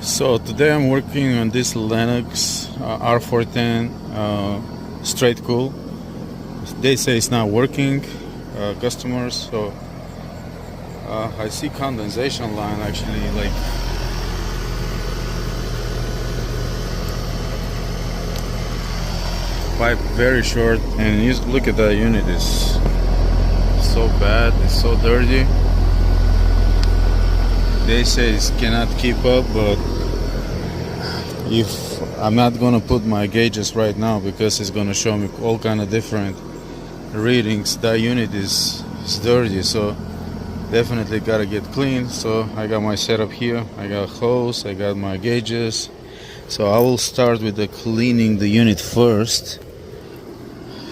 So today I'm working on this Lennox R410 straight cool. They say it's not working, customers. So I see condensation line actually like pipe very short, and you look at that unit, is so bad, it's so dirty. They say it cannot keep up, but if I'm not gonna put my gauges right now because it's gonna show me all kind of different readings. That unit is dirty, so definitely gotta get clean. So I got my setup here, I got hose, I got my gauges. So I will start with the cleaning the unit first.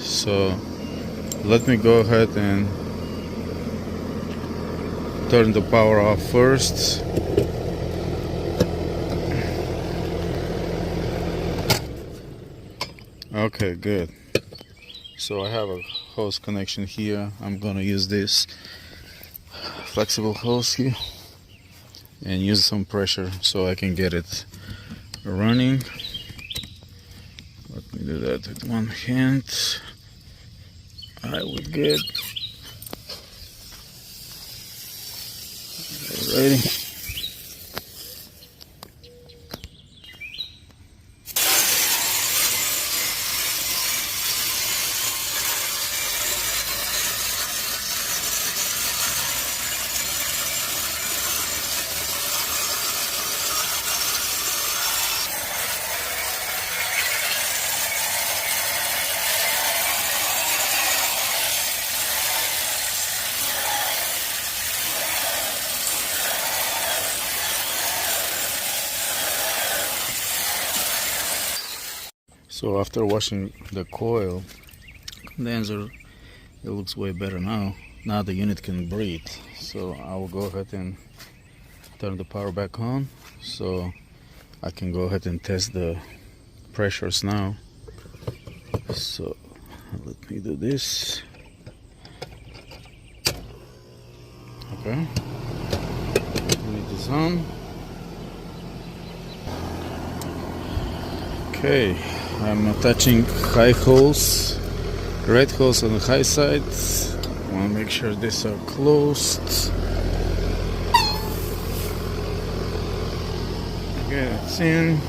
So let me go ahead and turn the power off first. Okay, good. So I have a hose connection here. I'm gonna use this flexible hose here and use some pressure so I can get it running. Let me do that with one hand. Alright, we're good. Ready? So after washing the coil condenser, it looks way better now. Now the unit can breathe. So I will go ahead and turn the power back on so I can go ahead and test the pressures now. So let me do this. Okay, unit is on. Okay, I'm attaching high holes, red holes on the high side. I want to make sure these are closed. Okay, it's in.